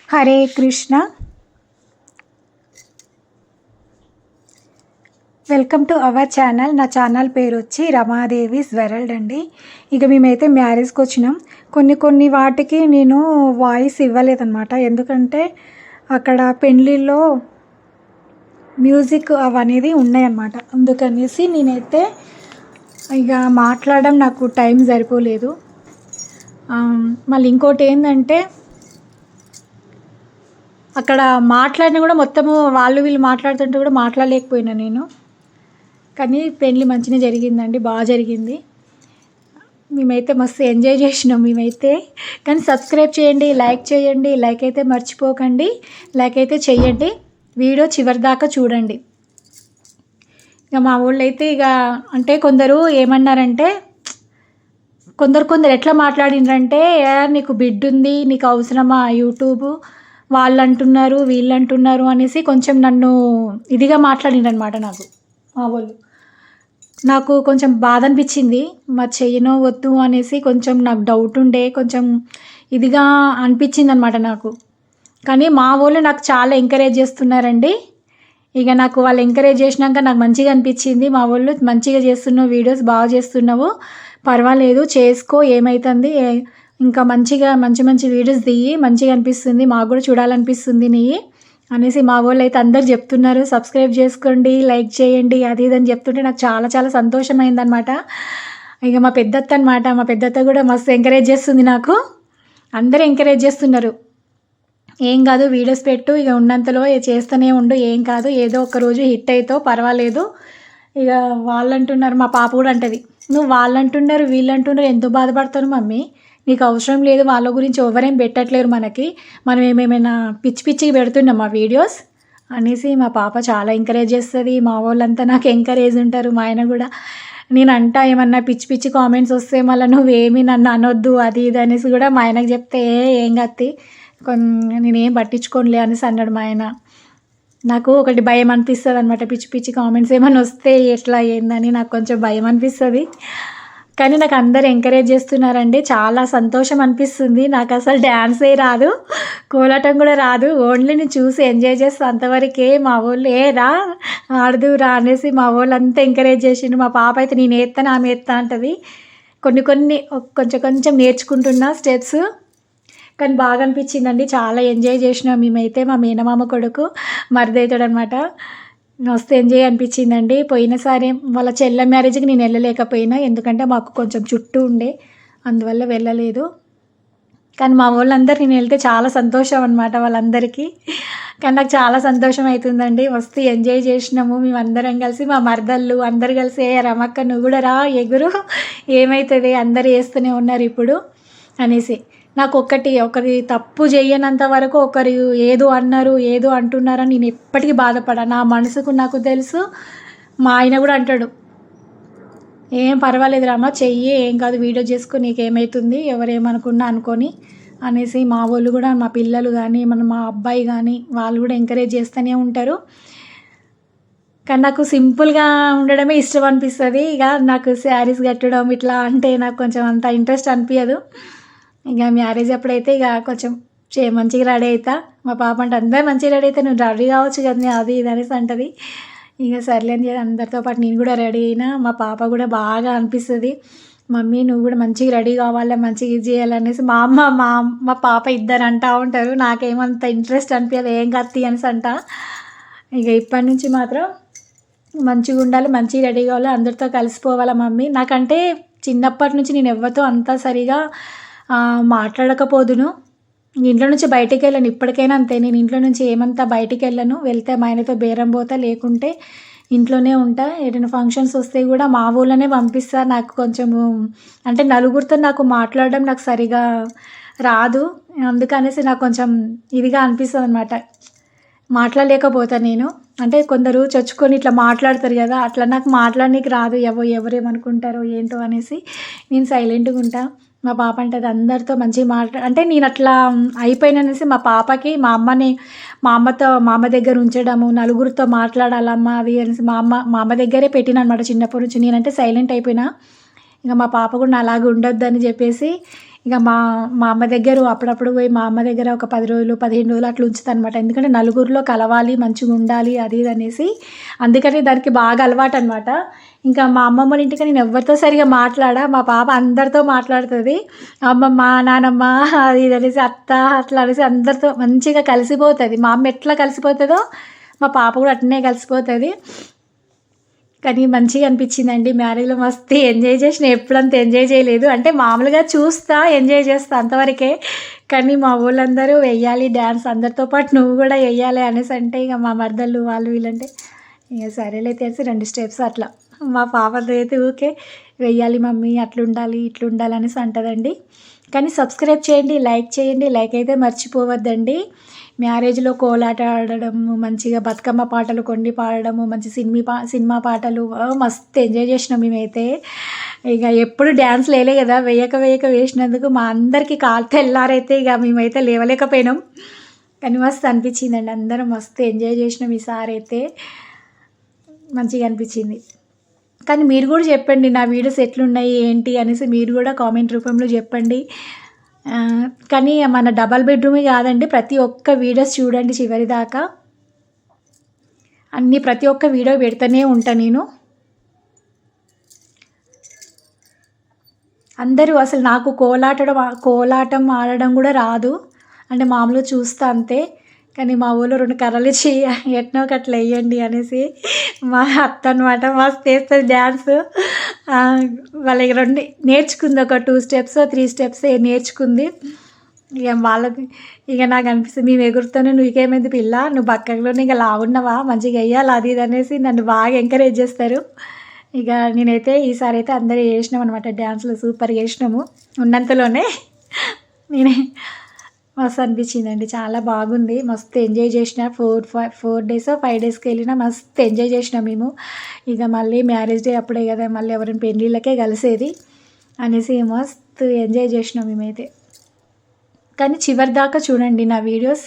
Hare Krishna. Welcome to our channel. నా channel పేరు వచ్చి రమాదేవిస్ వరల్డ్ అండి. ఇక మేమైతే మ్యారేజ్కి వచ్చినాం. కొన్ని వాటికి నేను వాయిస్ ఇవ్వలేదన్నమాట. ఎందుకంటే అక్కడ పెళ్ళిళ్ళలో మ్యూజిక్ అవనేది ఉన్నాయన్నమాట. అందుకనేసి నేనైతే ఇక మాట్లాడడం నాకు టైం సరిపోలేదు. మళ్ళీ ఇంకోటి ఏంటంటే అక్కడ మాట్లాడినా కూడా మొత్తము వాళ్ళు వీళ్ళు మాట్లాడుతుంటే కూడా మాట్లాడలేకపోయినా నేను. కానీ పెళ్ళి మంచిగా జరిగిందండి, బాగా జరిగింది. మేమైతే మస్తు ఎంజాయ్ చేసినాం మేమైతే. కానీ సబ్స్క్రైబ్ చేయండి, లైక్ చేయండి. లైక్ అయితే మర్చిపోకండి, లైక్ అయితే చేయండి. వీడియో చివరి దాకా చూడండి. ఇక మా ఊళ్ళో అయితే ఇక అంటే కొందరు ఏమన్నారంటే కొందరు ఎట్లా మాట్లాడినారంటే, నీకు బిడ్డ ఉంది, నీకు అవసరమా యూట్యూబ్, వాళ్ళు అంటున్నారు వీళ్ళు అంటున్నారు అనేసి కొంచెం నన్ను ఇదిగా మాట్లాడిండ్రనమాట. మా వాళ్ళు నాకు కొంచెం బాధ అనిపించింది. మరి చెయ్యనో వద్దు అనేసి కొంచెం నాకు డౌట్ ఉండే, కొంచెం ఇదిగా అనిపించింది అనమాట నాకు. కానీ మా వాళ్ళు నాకు చాలా ఎంకరేజ్ చేస్తున్నారండి. ఇక నాకు వాళ్ళు ఎంకరేజ్ చేసినాక నాకు మంచిగా అనిపించింది. మా వాళ్ళు మంచిగా చేస్తున్నావు, వీడియోస్ బాగా చేస్తున్నావు, పర్వాలేదు చేసుకో, ఏమవుతుంది, ఇంకా మంచి మంచి వీడియోస్ తీయి, మంచిగా అనిపిస్తుంది, మాకు కూడా చూడాలనిపిస్తుంది నీ అనేసి మా వాళ్ళు అయితే అందరు చెప్తున్నారు. సబ్స్క్రైబ్ చేసుకోండి, లైక్ చేయండి, అది ఇది అని చెప్తుంటే నాకు చాలా చాలా సంతోషమైందనమాట. ఇక మా పెద్దత్త అనమాట, మా పెద్దత్త కూడా మస్తు ఎంకరేజ్ చేస్తుంది నాకు. అందరూ ఎంకరేజ్ చేస్తున్నారు, ఏం కాదు వీడియోస్ పెట్టు, ఇక ఉన్నంతలో చేస్తూనే ఉండు, ఏం కాదు, ఏదో ఒక రోజు హిట్ అవుతావు, పర్వాలేదు. ఇక వాళ్ళు అంటున్నారు, మా పాప కూడా అంటది, నువ్వు వాళ్ళు అంటున్నారు వీళ్ళు అంటున్నారు ఎందుకు బాధపడతాను మమ్మీ, నీకు అవసరం లేదు, వాళ్ళ గురించి ఎవరేం పెట్టట్లేరు, మనం ఏమేమైనా పిచ్చిగా పెడుతున్నాం మా వీడియోస్ అనేసి మా పాప చాలా ఎంకరేజ్ చేస్తుంది. మా వాళ్ళంతా నాకు ఎంకరేజ్ ఉంటారు. మా ఆయన కూడా నేను అంటా ఏమన్నా పిచ్చి కామెంట్స్ వస్తే మళ్ళీ నువ్వేమీ నన్ను అనొద్దు అది ఇది అనేసి కూడా మా ఆయనకు చెప్తే ఏం కత్తి నేనేం పట్టించుకోనులే అనేసి అన్నాడు మా ఆయన. నాకు ఒకటి భయం అనిపిస్తుంది అనమాట, పిచ్చి కామెంట్స్ ఏమైనా వస్తే ఎట్లా ఏందని నాకు కొంచెం భయం అనిపిస్తుంది. కానీ నాకు అందరు ఎంకరేజ్ చేస్తున్నారండి, చాలా సంతోషం అనిపిస్తుంది. నాకు అసలు డ్యాన్సే రాదు, కోలాటం కూడా రాదు, ఓన్లీ నేను చూసి ఎంజాయ్ చేస్తా అంతవరకే. మా వాళ్ళు రా ఆడదు రా అనేసి మా వాళ్ళు అంతా ఎంకరేజ్ చేసిండు. మా పాప అయితే నేను ఎత్తాను ఆమె ఎత్తా అంటది. కొన్ని కొంచెం నేర్చుకుంటున్నా స్టెప్స్. కానీ బాగా అనిపించిందండి, చాలా ఎంజాయ్ చేసినాం మేమైతే. మా మేనమామ కొడుకు మరిదవుతాడు అనమాట. మస్తు ఎంజాయ్ అనిపించిందండి. పోయినసారి వాళ్ళ చెల్ల మ్యారేజ్కి నేను వెళ్ళలేకపోయినా, ఎందుకంటే మాకు కొంచెం చుట్టూ ఉండే, అందువల్ల వెళ్ళలేదు. కానీ మా వాళ్ళందరూ నేను వెళ్తే చాలా సంతోషం అనమాట వాళ్ళందరికీ. కానీ నాకు చాలా సంతోషం అవుతుందండి. మస్తు ఎంజాయ్ చేసినాము మేమందరం కలిసి, మా మరదళ్ళు అందరు కలిసి, రమక్క నువ్వు కూడా రా ఎగురు, ఏమవుతుంది అందరు వేస్తూనే ఉన్నారు ఇప్పుడు అనేసి. నాకు ఒకరి తప్పు చేయనంత వరకు ఒకరు ఏదో అన్నారు ఏదో అంటున్నారని నేను ఎప్పటికీ బాధపడా. నా మనసుకు నాకు తెలుసు. మా ఆయన కూడా అంటాడు, ఏం పర్వాలేదు రామా చెయ్యి, ఏం కాదు, వీడియో చేసుకో, నీకేమవుతుంది, ఎవరేమనుకున్నా అనుకొని అనేసి మా వాళ్ళు కూడా, మా పిల్లలు కానీ మా అబ్బాయి కానీ వాళ్ళు కూడా ఎంకరేజ్ చేస్తూనే ఉంటారు. కానీ నాకు సింపుల్గా ఉండడమే ఇష్టం అనిపిస్తుంది. ఇక నాకు శారీస్ కట్టడం ఇట్లా అంటే నాకు కొంచెం అంత ఇంట్రెస్ట్ అనిపించదు. ఇక మ్యారేజ్ అప్పుడైతే ఇక కొంచెం మంచిగా రెడీ అవుతా. మా పాప అంటే అందరూ మంచిగా రెడీ అయితే నువ్వు రెడీ కావచ్చు కదా అది ఇది అనేసి అంటది. ఇక సర్లే అని అందరితో పాటు నేను కూడా రెడీ అయినా. మా పాప కూడా బాగా అనిపిస్తుంది, మమ్మీ నువ్వు కూడా మంచిగా రెడీ కావాలి, మంచిగా ఇది చేయాలనేసి మా అమ్మ మా పాప ఇద్దరు అంటూ ఉంటారు. నాకేమంత ఇంట్రెస్ట్ అనిపించదు, ఏం కత్తి అనేసి అంట. ఇక ఇప్పటి నుంచి మాత్రం మంచిగా ఉండాలి, మంచిగా రెడీ కావాలి, అందరితో కలిసిపోవాలి మమ్మీ. నాకంటే చిన్నప్పటి నుంచి నేను ఎవరితో అంతా సరిగా మాట్లాడకపోదును. ఇంట్లో నుంచి బయటికి వెళ్ళను, ఇప్పటికైనా అంతే. నేను ఇంట్లో నుంచి ఏమంతా బయటికి వెళ్ళను, వెళ్తే మా ఆయనతో బేరం పోతా, లేకుంటే ఇంట్లోనే ఉంటా. ఏదైనా ఫంక్షన్స్ వస్తే కూడా మా ఊళ్ళోనే పంపిస్తా. నాకు కొంచెము అంటే నలుగురితో నాకు మాట్లాడడం నాకు సరిగా రాదు, అందుకనేసి నాకు కొంచెం ఇదిగా అనిపిస్తుంది అనమాట, మాట్లాడలేకపోతాను నేను. అంటే కొందరు చొచ్చుకొని ఇట్లా మాట్లాడతారు కదా, అట్లా నాకు మాట్లాడనీకి రాదు. ఎవరేమనుకుంటారో ఏంటో అనేసి నేను సైలెంట్గా ఉంటా. మా పాప అంటది అందరితో మంచిగా అంటే నేను అట్లా అయిపోయిననేసి మా పాపకి మా అమ్మ దగ్గర ఉంచడము, నలుగురితో మాట్లాడాలమ్మా అది అనేసి మా అమ్మ దగ్గరే పెట్టిన అనమాట చిన్నప్పటి నుంచి. నేనంటే సైలెంట్ అయిపోయినా. ఇక మా పాప కూడా అలాగే ఉండొద్దని చెప్పేసి ఇక మా అమ్మ దగ్గర అప్పుడప్పుడు పోయి మా అమ్మ దగ్గర ఒక 10 రోజులు 15 రోజులు అట్లా ఉంచుతానమాట. ఎందుకంటే నలుగురిలో కలవాలి, మంచిగా ఉండాలి అది ఇది అనేసి. అందుకని దానికి బాగా అలవాటు అనమాట. ఇంకా మా అమ్మమ్మ వాళ్ళ ఇంటికి నేను ఎవరితో సరిగా మా పాప అందరితో మాట్లాడుతుంది. అమ్మమ్మ, నానమ్మ అది ఇది అనేసి, అత్త అట్లా అనేసి అందరితో మంచిగా కలిసిపోతుంది. మా అమ్మ ఎట్లా కలిసిపోతుందో మా పాప కూడా అట్నే కలిసిపోతుంది. కానీ మంచిగా అనిపించిందండి. మ్యారేజ్లో మస్తు ఎంజాయ్ చేసిన. ఎప్పుడంత ఎంజాయ్ చేయలేదు. అంటే మామూలుగా చూస్తా, ఎంజాయ్ చేస్తా అంతవరకే. కానీ మా ఊళ్ళందరూ వెయ్యాలి డ్యాన్స్, అందరితో పాటు నువ్వు కూడా వెయ్యాలి అనేసి అంటే ఇక మా మరదళ్ళు వాళ్ళు వీళ్ళంటే ఇక సరేలే తెలిసి 2 స్టెప్స్ అట్లా. మా పాపదైతే ఊకే వెయ్యాలి మమ్మీ, అట్లుండాలి ఇట్లుండాలి అనేసి అంటుందండి. కానీ సబ్స్క్రైబ్ చేయండి, లైక్ చేయండి. లైక్ అయితే మర్చిపోవద్దండి. మ్యారేజ్లో కోలాట ఆడడము, మంచిగా బతుకమ్మ పాటలు కొన్ని పాడడము, మంచి సినిమా పాటలు మస్తు ఎంజాయ్ చేసినాం మేమైతే. ఇక ఎప్పుడు డ్యాన్స్ లేలే కదా, వేయక వేసినందుకు మా అందరికీ కాలు తెల్లారైతే ఇక మేమైతే లేవలేకపోయినాం. కానీ మస్తు అనిపించిందండి. అందరం మస్తు ఎంజాయ్ చేసినాం ఈసారి అయితే. మంచిగా అనిపించింది. కానీ మీరు కూడా చెప్పండి నా వీడియోస్ ఎట్లున్నాయి ఏంటి అనేసి మీరు కూడా కామెంట్ రూపంలో చెప్పండి. కానీ మన డబల్ బెడ్రూమే కాదండి, ప్రతి ఒక్క వీడియోస్ చూడండి చివరి దాకా. ప్రతి ఒక్క వీడియో పెడుతూనే ఉంటాను నేను. అందరూ అసలు నాకు కోలాటం ఆడడం కూడా రాదు, అంటే మామూలుగా చూస్తా అంతే. కానీ మా ఊళ్ళో 2 కర్రలు ఇచ్చి ఎట్నో అట్లా వేయండి అనేసి మా అత్త అనమాట మస్తు వేస్తుంది డ్యాన్స్. వాళ్ళకి 2 నేర్చుకుంది, ఒక 2 స్టెప్స్ 3 స్టెప్స్ నేర్చుకుంది. ఇక వాళ్ళకి ఇక నాకు అనిపిస్తుంది మేము ఎగురుతాను, నువ్వుకేమైంది పిల్ల, నువ్వు పక్కలోనే ఇక లావున్నావా, మంచిగా వేయాలి అది ఇది అనేసి నన్ను బాగా ఎంకరేజ్ చేస్తారు. ఇక నేనైతే ఈసారి అయితే అందరూ చేసినాం అనమాట డ్యాన్స్లో, సూపర్గా చేసినాము ఉన్నంతలోనే. నేనే మస్తు అనిపించిందండి, చాలా బాగుంది. మస్తు ఎంజాయ్ చేసిన. 4 డేస్ 5 డేస్కి వెళ్ళినా మస్తు ఎంజాయ్ చేసినాం మేము. ఇక మళ్ళీ మ్యారేజ్ డే అప్పుడే కదా మళ్ళీ ఎవరైనా పెళ్ళిళ్ళకే కలిసేది అనేసి మస్తు ఎంజాయ్ చేసినాం మేమైతే. కానీ చివరి దాకా చూడండి నా వీడియోస్.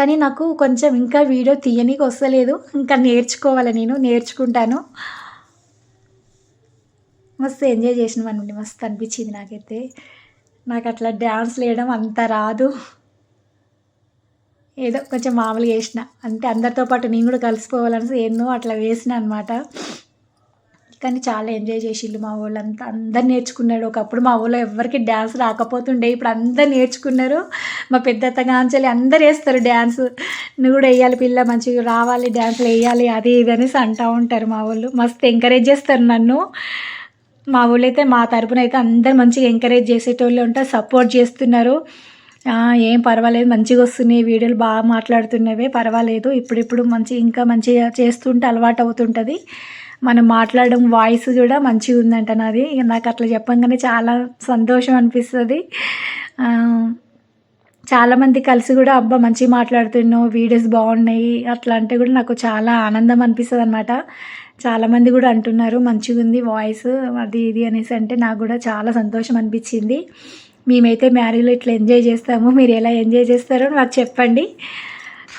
కానీ నాకు కొంచెం ఇంకా వీడియో తీయనీకి వస్తలేదు, ఇంకా నేర్చుకోవాలి, నేను నేర్చుకుంటాను. మస్తు ఎంజాయ్ చేసినామనండి, మస్తు అనిపించింది నాకైతే. నాకు అట్లా డ్యాన్స్ వేయడం అంత రాదు, ఏదో కొంచెం మామూలుగా వేసిన, అంటే అందరితో పాటు నేను కూడా కలిసిపోవాలనేసి ఎన్నో అట్లా వేసిన అనమాట. కానీ చాలా ఎంజాయ్ చేసిళ్ళు మా వాళ్ళంతా, అందరు నేర్చుకున్నాడు. ఒకప్పుడు మా ఊళ్ళో ఎవరికి డ్యాన్స్ రాకపోతుండే, ఇప్పుడు అందరు నేర్చుకున్నారు. మా పెద్దత్త గాంచెలి అందరు వేస్తారు డ్యాన్స్. నువ్వు కూడా వేయాలి పిల్ల, మంచిగా రావాలి డ్యాన్స్లు వేయాలి అది ఇది అనేసి అంటూ ఉంటారు మా వాళ్ళు. మస్తు ఎంకరేజ్ చేస్తారు నన్ను. మా ఊళ్ళో అయితే మా తరపున అయితే అందరు మంచిగా ఎంకరేజ్ చేసేటోళ్ళు ఉంటారు, సపోర్ట్ చేస్తున్నారు. ఏం పర్వాలేదు, మంచిగా వస్తున్నాయి వీడియోలు, బాగా మాట్లాడుతున్నవే, పర్వాలేదు, ఇప్పుడిప్పుడు ఇంకా మంచిగా చేస్తుంటే అలవాటు అవుతుంటుంది. మనం మాట్లాడడం వాయిస్ కూడా మంచిగా ఉందంట నాది. నాకు అట్లా చెప్పంగానే చాలా సంతోషం అనిపిస్తుంది. చాలామంది కలిసి కూడా అబ్బా మంచిగా మాట్లాడుతున్నావు, వీడియోస్ బాగున్నాయి అట్లా అంటే కూడా నాకు చాలా ఆనందం అనిపిస్తుంది అనమాట. చాలామంది కూడా అంటున్నారు మంచిగా ఉంది వాయిస్ అది ఇది అనేసి, అంటే నాకు కూడా చాలా సంతోషం అనిపించింది. మేమైతే మ్యారేజ్లో ఇట్లా ఎంజాయ్ చేస్తాము, మీరు ఎలా ఎంజాయ్ చేస్తారో నాకు చెప్పండి.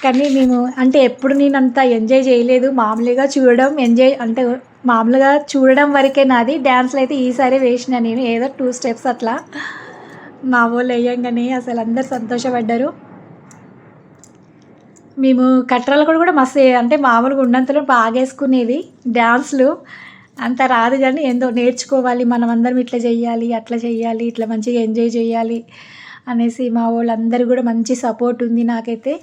కానీ మేము అంటే ఎప్పుడు నేను అంత ఎంజాయ్ చేయలేదు, మామూలుగా చూడడం ఎంజాయ్, అంటే మామూలుగా చూడడం వరకే నాది. డ్యాన్స్లు అయితే ఈసారి వేసిన నేను, ఏదో 2 స్టెప్స్ అట్లా. మా వాళ్ళు వేయంగానే అసలు అందరు సంతోషపడ్డారు. మేము కట్రాలు కూడా మస్తు, అంటే మామూలుగా ఉన్నంతలో బాగా వేసుకునేది డ్యాన్స్లు. అంత రాదు కానీ ఏందో నేర్చుకోవాలి, మనం అందరం ఇట్లా చెయ్యాలి అట్లా చెయ్యాలి, ఇట్లా మంచిగా ఎంజాయ్ చేయాలి అనేసి మా వాళ్ళందరూ కూడా మంచి సపోర్ట్ ఉంది నాకైతే.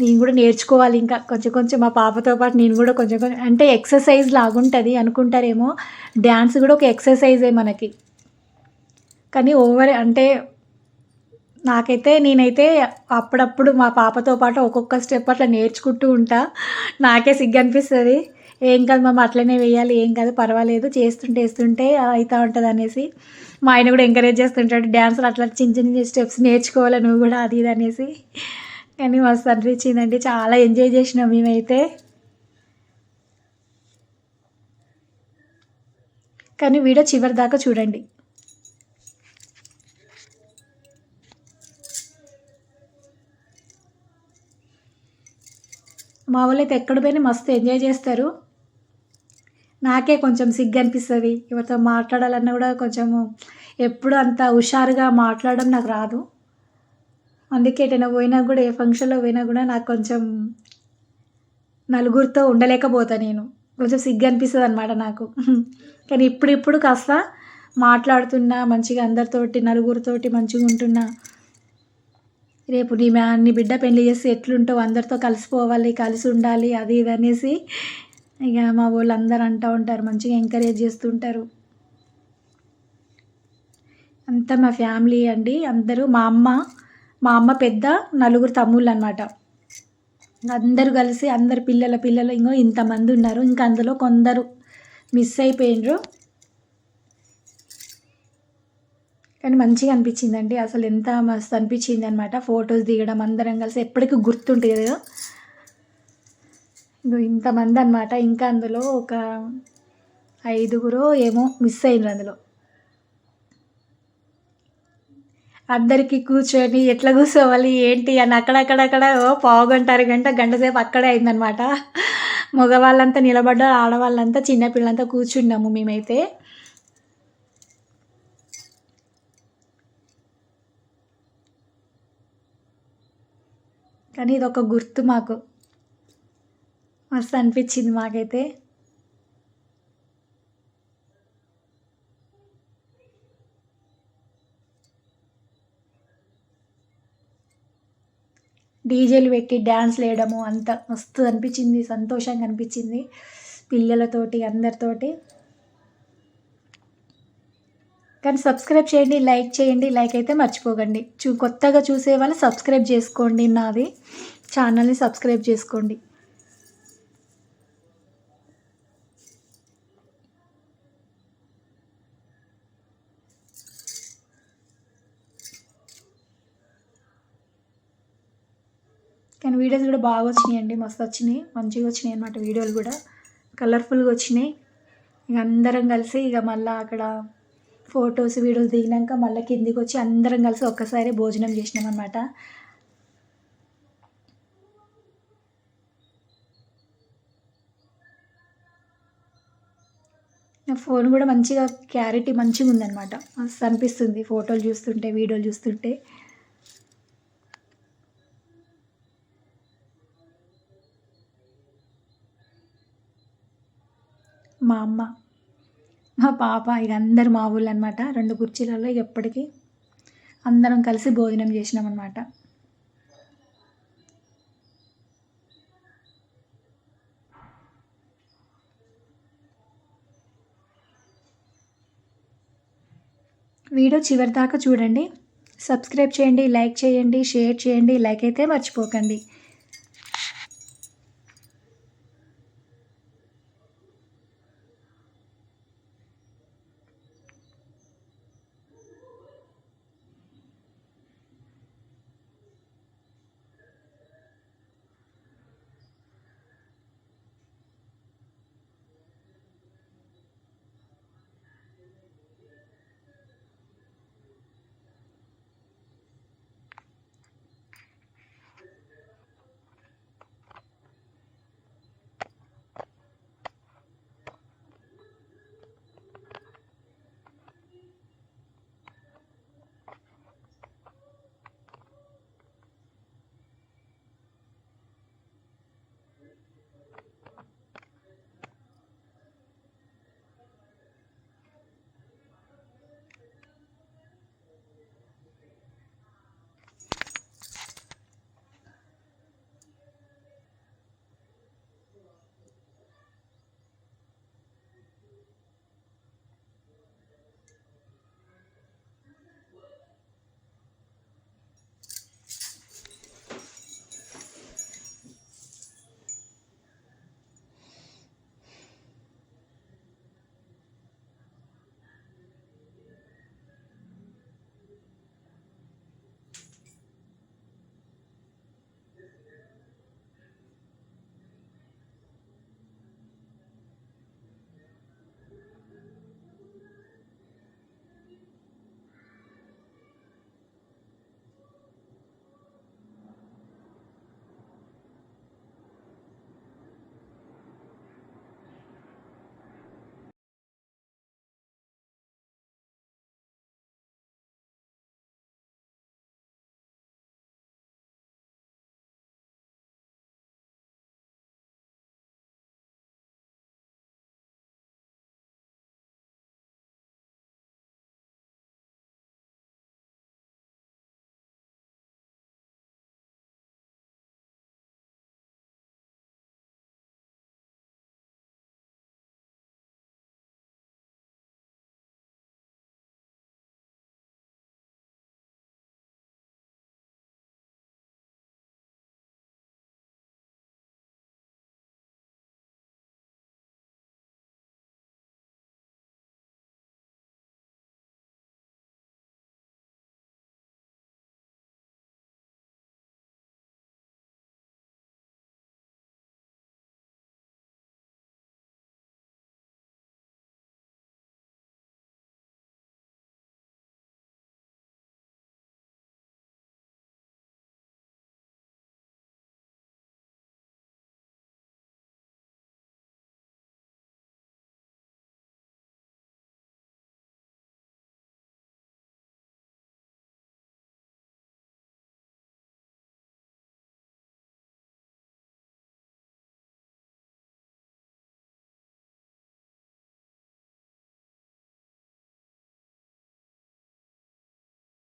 నేను కూడా నేర్చుకోవాలి ఇంకా కొంచెం కొంచెం, మా పాపతో పాటు నేను కూడా కొంచెం కొంచెం, అంటే ఎక్సర్సైజ్ లాగుంటుంది అనుకుంటారేమో, డ్యాన్స్ కూడా ఒక ఎక్సర్సైజే మనకి. కానీ అంటే నేనైతే అప్పుడప్పుడు మా పాపతో పాటు ఒక్కొక్క స్టెప్ అట్లా నేర్చుకుంటూ ఉంటా. నాకే సిగ్గు అనిపిస్తుంది, ఏం కాదు మమ్మ అట్లనే వేయాలి, ఏం కాదు పర్వాలేదు, వేస్తుంటే అవుతూ ఉంటుంది అనేసి. మా ఆయన కూడా ఎంకరేజ్ చేస్తుంటాడు, డ్యాన్స్లో అట్లా చిన్న చిన్న స్టెప్స్ నేర్చుకోవాలి నువ్వు కూడా అది ఇది అనేసి. కానీ మస్తు అనిపించిందండి, చాలా ఎంజాయ్ చేసినాం మేమైతే. కానీ వీడియో చివరి దాకా చూడండి. మా వాళ్ళు అయితే ఎక్కడ పోయినా మస్తు ఎంజాయ్ చేస్తారు. నాకే కొంచెం సిగ్గు అనిపిస్తుంది, ఎవరితో మాట్లాడాలన్నా కూడా కొంచెము ఎప్పుడు అంత హుషారుగా మాట్లాడడం నాకు రాదు. అందుకే ఎటైనా పోయినా కూడా, ఏ ఫంక్షన్‌లో పోయినా కూడా నాకు కొంచెం నలుగురితో ఉండలేకపోతా నేను. కొంచెం సిగ్గు అనిపిస్తదనమాట నాకు. కానీ ఇప్పుడిప్పుడు కాస్త మాట్లాడుతున్నా, మంచిగా అందరితోటి నలుగురితోటి మంచిగుంటున్నా. రేపు నీ బిడ్డ పెళ్లి చేస్తే ఎట్లుంటావు, అందరితో కలిసిపోవాలి, కలిసి ఉండాలి అది ఇది అనేసి ఇక మా వోళ్ళందరూ అంటూ ఉంటారు. మంచిగా ఎంకరేజ్ చేస్తుంటారు. అంతా మా ఫ్యామిలీ అండి అందరూ. మా అమ్మ పెద్ద, నలుగురు తమ్ముళ్ళనమాట. అందరూ కలిసి అందరు పిల్లలు ఇంకో ఇంతమంది ఉన్నారు. ఇంకా అందులో కొందరు మిస్ అయిపోయిండ్రు. కానీ మంచిగా అనిపించిందండి. అసలు ఎంత మస్తు అనిపించింది అనమాట. ఫొటోస్ దిగడం అందరం కలిసి ఎప్పటికీ గుర్తుంటుంది కదా. ఇంకో ఇంతమంది అనమాట. ఇంకా అందులో ఒక 5గురో ఏమో మిస్ అయ్యిండ్రు అందులో. అందరికీ కూర్చొని ఎట్లా కూర్చోవాలి ఏంటి అని అక్కడక్కడక్కడ పావుగంట, అరగంట, గంట సేపు అక్కడే అయిందనమాట. మగవాళ్ళంతా నిలబడ్డారు, ఆడవాళ్ళంతా చిన్నపిల్లలంతా కూర్చున్నాము మేమైతే. కానీ ఇదొక గుర్తు మాకు. మస్తు అనిపించింది మాకైతే. డీజేలు పెట్టి డ్యాన్స్లు వేయడము అంత మస్తు అనిపించింది, సంతోషంగా అనిపించింది పిల్లలతోటి అందరితోటి. కానీ సబ్స్క్రైబ్ చేయండి, లైక్ చేయండి. లైక్ అయితే మర్చిపోకండి. కొత్తగా చూసే వాళ్ళు సబ్స్క్రైబ్ చేసుకోండి, నాది ఛానల్ని సబ్స్క్రైబ్ చేసుకోండి. కానీ వీడియోస్ కూడా బాగా వచ్చినాయండి, మస్తు వచ్చినాయి, మంచిగా వచ్చినాయి అన్నమాట. వీడియోలు కూడా కలర్ఫుల్గా వచ్చినాయి. ఇక అందరం కలిసి ఇక మళ్ళీ అక్కడ ఫొటోస్ వీడియోస్ దిగినాక మళ్ళీ కిందికి వచ్చి అందరం కలిసి ఒక్కసారి భోజనం చేసినాం అనమాట. నా ఫోన్ కూడా మంచిగా క్లారిటీ మంచిగా ఉందన్నమాట. మస్తు అనిపిస్తుంది ఫోటోలు చూస్తుంటే, వీడియోలు చూస్తుంటే. మా అమ్మ, మా పాప ఇక అందరు మా ఊళ్ళు అనమాట. 2 కుర్చీలలో ఇక ఎప్పటికీ అందరం కలిసి భోజనం చేసినాం అనమాట. వీడియో చివరి దాకా చూడండి. సబ్స్క్రైబ్ చేయండి, లైక్ చేయండి, షేర్ చేయండి. లైక్ అయితే మర్చిపోకండి.